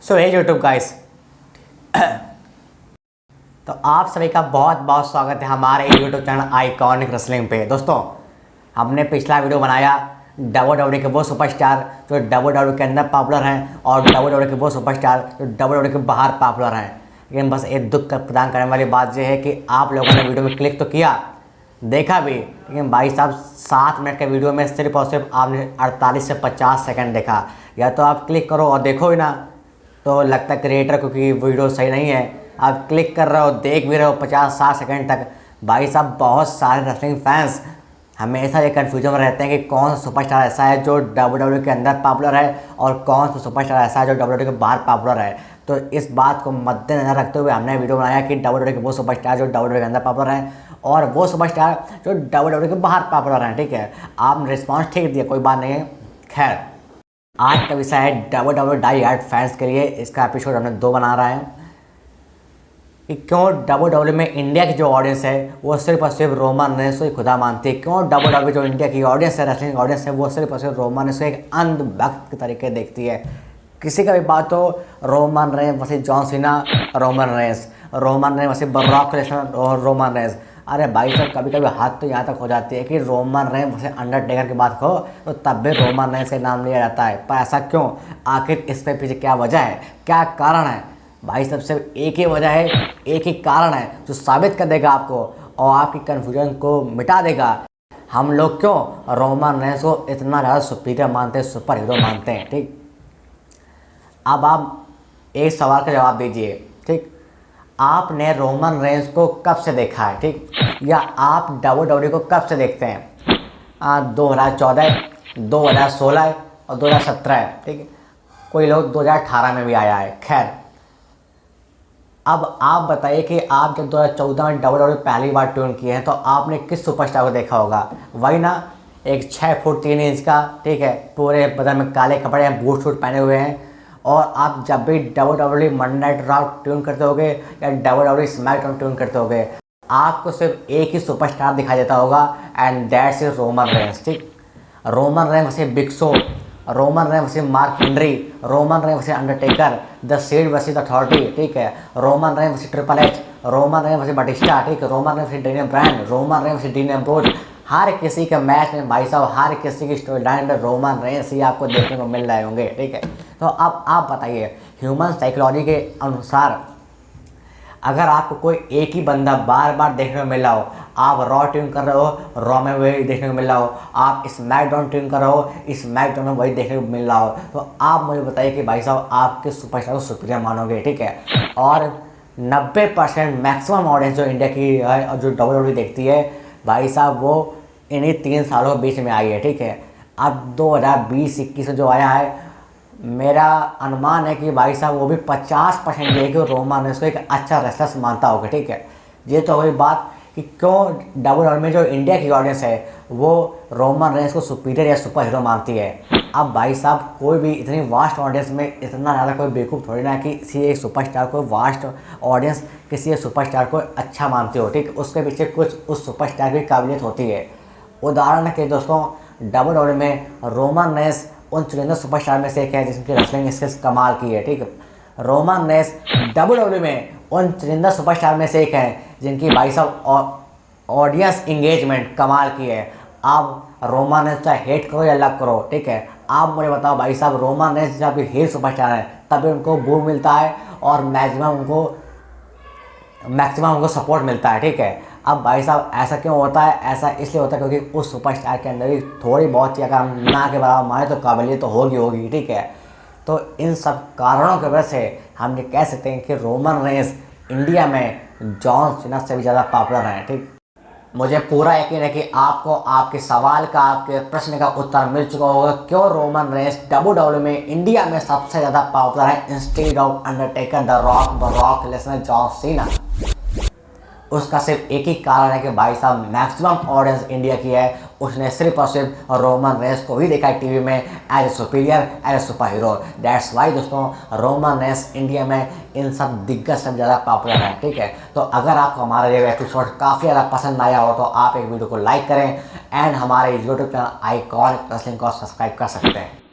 सो हे YouTube guys, तो आप सभी का बहुत बहुत स्वागत है हमारे यूट्यूब चैनल आइकॉनिक रेसलिंग पे। दोस्तों, हमने पिछला वीडियो बनाया WWE के वो सुपरस्टार जो WWE के अंदर पॉपुलर हैं और WWE के वो सुपरस्टार जो WWE के बाहर पॉपुलर हैं। लेकिन बस एक दुख प्रदान करने वाली बात यह है कि आप लोगों ने वीडियो में क्लिक तो किया, देखा भी, लेकिन भाई साहब 7 मिनट के वीडियो में सिर्फ और सिर्फ आपने 48 से 50 सेकंड देखा। या तो आप क्लिक करो और देखो ही ना, तो लगता है क्रिएटर को कि वीडियो सही नहीं है। आप क्लिक कर रहे हो, देख भी रहे हो 50-60 सेकंड तक। भाई साहब, बहुत सारे रेसलिंग फैंस हमेशा ये कन्फ्यूजन में रहते हैं कि कौन सा सुपरस्टार ऐसा है जो WWE के अंदर पॉपुलर है और कौन सा सुपरस्टार ऐसा है जो WWE के बाहर पॉपुलर है। तो इस बात को मद्देनजर रखते हुए हमने वीडियो बनाया कि WWE के वो सुपरस्टार जो WWE के अंदर पॉपुलर हैं और वो सुपरस्टार जो WWE के बाहर पॉपुलर हैं। ठीक है, आपने रिस्पॉन्स ठीक दिया, कोई बात नहीं है। खैर, आज का विषय है WWE डाई हार्ड फैंस के लिए। इसका एपिसोड हमने 2 बना रहा है कि क्यों WWE में इंडिया की जो ऑडियंस है वो सिर्फ और सिर्फ रोमन रेंस को ही खुदा मानती है। क्यों WWE जो इंडिया की ऑडियंस है, रेसलिंग ऑडियंस है, वो सिर्फ और सिर्फ रोमन रेंस को एक अंधभक्त के तरीके देखती है। किसी का भी बात हो, Roman Reigns versus John Cena, Roman Reigns versus Brock Lesnar और रोमन रेंस। अरे भाई साहब, कभी कभी हाथ तो यहाँ तक हो जाती है कि रोमन रेंस वर्सेस अंडरटेकर की बात हो तो तब भी रोमन रेंस का नाम लिया जाता है। पर ऐसा क्यों? आखिर इस पे पीछे क्या वजह है, क्या कारण है? भाई साहब, सिर्फ एक ही वजह है, एक ही कारण है जो साबित कर देगा आपको और आपकी कन्फ्यूजन को मिटा देगा। हम लोग क्यों रोमन रेंस को इतना ज़्यादा सुपीरियर मानते हैं, सुपर हीरो मानते हैं। ठीक, अब आप एक सवाल का जवाब दीजिए। ठीक, आपने रोमन रेंस को कब से देखा है? ठीक, या आप WWE को कब से देखते हैं? 2014, 2016 और 2017। ठीक, कोई लोग 2018 में भी आया है। खैर, अब आप बताइए कि आप जब 2014 में WWE पहली बार ट्यून किए हैं तो आपने किस सुपरस्टार को देखा होगा? वही ना, एक 6 फुट 3 इंच का, ठीक है, पूरे बदन में काले कपड़े हैं, बूट शूट पहने हुए हैं। और आप जब भी WWE Monday night raw tune करते होगे या WWE स्मैकडाउन ट्यून करते होगे, आपको सिर्फ एक ही सुपरस्टार दिखाई देता होगा and that's is Roman Reigns. ठीक, Roman Reigns versus Big Show, Roman Reigns versus Mark Henry, Roman Reigns versus Undertaker, the Shield versus Authority. ठीक है, Roman Reigns versus Triple H, Roman Reigns versus Batista. ठीक है, Roman Reigns versus Daniel Bryan, Roman Reigns versus Dean Ambrose. हर किसी के match में भाई साहब, हर किसी की स्टोरी लाइन में रोमन रेंस ही आपको देखने को मिल रहे होंगे। ठीक है, तो अब आप बताइए, ह्यूमन साइकोलॉजी के अनुसार अगर आपको कोई एक ही बंदा बार बार देखने को मिल रहा हो, आप रॉ ट्यून कर रहे हो, रॉ में वही देखने को मिल रहा हो, आप स्मैकडाउन ट्यून कर रहे हो, स्मैकडाउन में वही देखने को मिल रहा हो, तो आप मुझे बताइए कि भाई साहब आप किस सुपरस्टार को सुपीरियर मानोगे। ठीक है, और 90% मैक्सिमम ऑडियंस जो इंडिया की है और जो WWE देखती है, भाई साहब वो इन्हीं 3 सालों के बीच में आई है। ठीक है, अब 2020-21 में जो आया है, मेरा अनुमान है कि भाई साहब वो भी 50% ये कि रोमन रेंस को एक अच्छा रेसलर मानता होगा। ठीक है, ये तो वही बात कि क्यों WWE में जो इंडिया की ऑडियंस है वो रोमन रेंस को सुपीरियर या सुपर हीरो मानती है। अब भाई साहब, कोई भी इतनी वास्ट ऑडियंस में इतना ज़्यादा कोई बेवकूफ़ थोड़ी ना कि किसी एक सुपरस्टार को, वास्ट ऑडियंस किसी एक सुपरस्टार को अच्छा मानती हो। ठीक, उसके पीछे कुछ उस सुपरस्टार की काबिलियत होती है। उदाहरण के दोस्तों, WWE में रोमन रेंस उन चुनिंदा सुपरस्टार में से एक है जिनकी रेसलिंग स्किल्स कमाल की है। ठीक है, रोमन रेंस WWE में उन चुनिंदा सुपरस्टार में से एक है जिनकी भाई साहब ऑडियंस इंगेजमेंट कमाल की है। आप रोमन रेंस चाहे हेट करो या लव करो, ठीक है, आप मुझे बताओ भाई साहब, रोमन रेंस जब हील सुपरस्टार है तभी उनको बूम मिलता है और मैक्सिमम उनको सपोर्ट मिलता है। ठीक है, अब भाई साहब ऐसा क्यों होता है? ऐसा इसलिए होता है क्योंकि उस सुपरस्टार के अंदर ही थोड़ी बहुत चीज़, अगर हम ना के बराबर माने तो काबिलियत तो होगी। ठीक है, तो इन सब कारणों की वजह से हम ये कह सकते हैं कि रोमन रेंस इंडिया में जॉन सीना से भी ज़्यादा पॉपुलर हैं। ठीक, मुझे पूरा यकीन है कि आपको आपके सवाल का, आपके प्रश्न का उत्तर मिल चुका होगा क्यों रोमन रेंस WWE में इंडिया में सबसे ज़्यादा पॉपुलर है instead of Undertaker, the rock, Brock Lesnar, John Cena. उसका सिर्फ एक ही कारण है कि भाई साहब मैक्सिमम ऑडियंस इंडिया की है, उसने सिर्फ और सिर्फ रोमन रेंस को ही देखा है टीवी में as a superior, as a superhero. That's why दोस्तों, रोमन रेंस इंडिया में इन सब दिग्गज से ज़्यादा पॉपुलर है। ठीक है, तो अगर आपको हमारा ये एपिसोड काफ़ी ज़्यादा पसंद आया हो तो आप एक वीडियो को लाइक करें एंड हमारे यूट्यूब चैनल आइकॉनिक रेसलिंग को सब्सक्राइब कर सकते हैं।